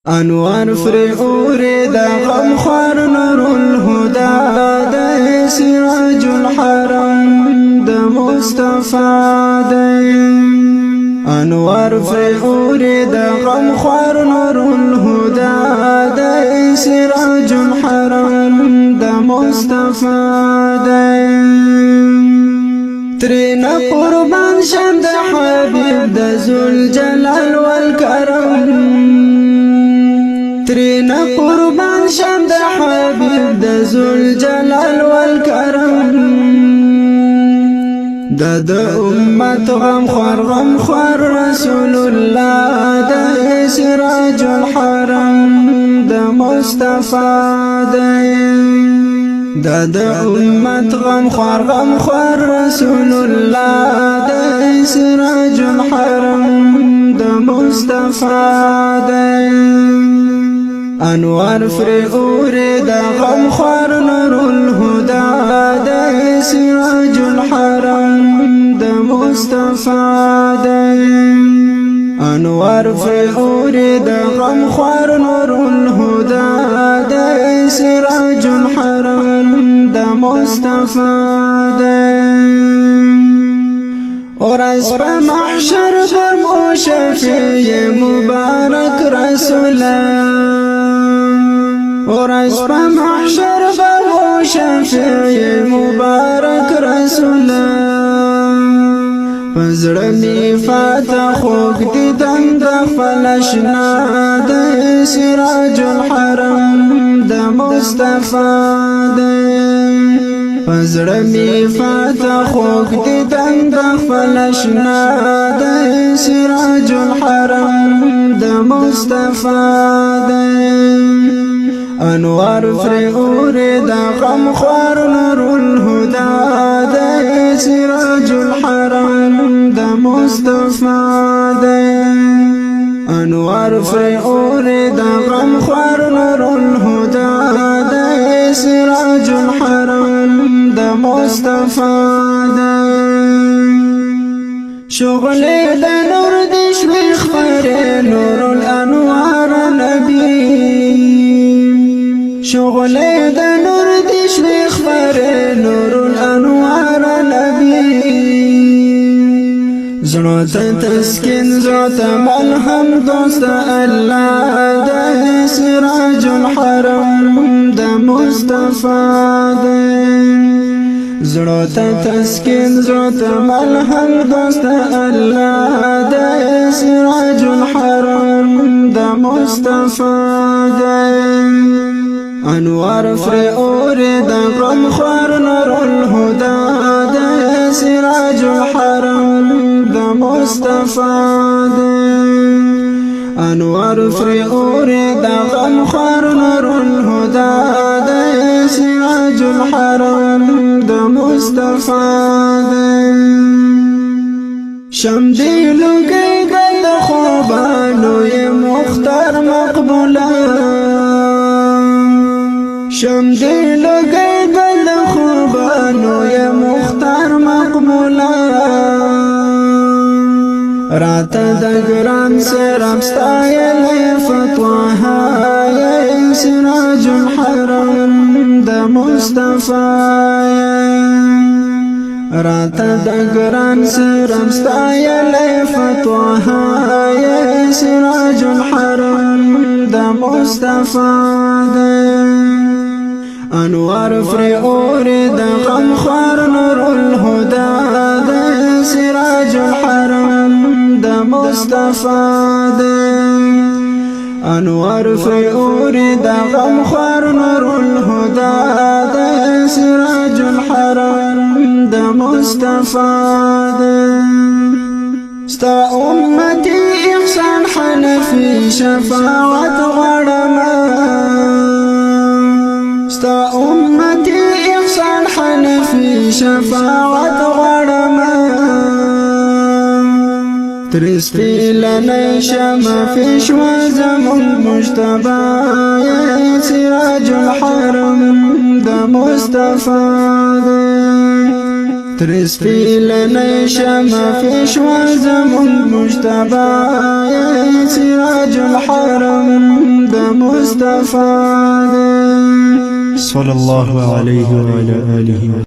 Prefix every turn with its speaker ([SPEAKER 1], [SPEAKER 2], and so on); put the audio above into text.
[SPEAKER 1] انوار فرعوري دا غم خوار نور الهدى دا سراج الحرم دا مصطفى دا انوار فرعوري دا غم خوار نور الهدى دا سراج الحرم دا مصطفى دا ترينا قربان شد حبيب دا ذو الجلال والكرم ترينا قربان شد حبيب دا ذو الجلال والكرم دا أمت غم خوار رسول الله دا سراج الحرم دا مصطفى دا أمت غم خوار رسول الله دا سراج الحرم دا مصطفى انوار فرعوري دا غم خوار نور الهدى دا سراج الحرم دا مصطفى انوار فرعوري دا غم خوار نور الهدى دا سراج الحرم دا مصطفى ورز محشر فرمو شفيع مبارك رسولا ورز محشر فرمو شفيع مبارك رسولا فزرمي فاتح خوك دیدن دا فلشنا دا سراج الحرم دا مصطفى فزرمي فاتح خوك دیدن دا فلشنا دا سراج الحرم دا مصطفى انوار فرعوري دا غم خوار نور الهدى دا سراج الحرم دا مصطفى انوار فرعوري دا غم خوار نور الهدى دا سراج الحرم دا مصطفى شغلي دا نور دش بخبر نور الانوار نبي شغلي دا نور دش بخبر نور الانوار نبي زرعت تسكن زرعت ملهم دوست الله دا سراج الحرم دا مصطفى زرعت تسكن زرعت ملهم دوست الله دا سراج الحرم دا مصطفى انوار فرعوري دا غم خوار نور الهدى دا سراج الحرم دا مصطفى انوار فرعوري دا غم خوار نور الهدى دا سراج الحرم دا مصطفى شمدي لقي قد خوبانو يا مختار مقبولا شمدي لقي قد خوبانو يا مختار مقبولا رات دقران سرم ستايل فتواها يا سراج الحرم دا مصطفى رات دقران سرم ستايل فتواها يا سراج الحرم دا مصطفى انوار فرعوري دا غم خوار نور الهدى دا سراج الحرم دا مصطفى انوار فرعوري دا غم خوار نور الهدى دا سراج الحرم دا مصطفى ستا امتي احسان حنفي شفاعت غرما ستا امتي احسان حنفي شفاعت غرما ترسفي لنا شما في شوازم المجتبى يا سراج الحرم دا مصطفى ترسفي لنا شما في شوازم المجتبى يا سراج الحرم مصطفی
[SPEAKER 2] صلی الله علیه و علی آله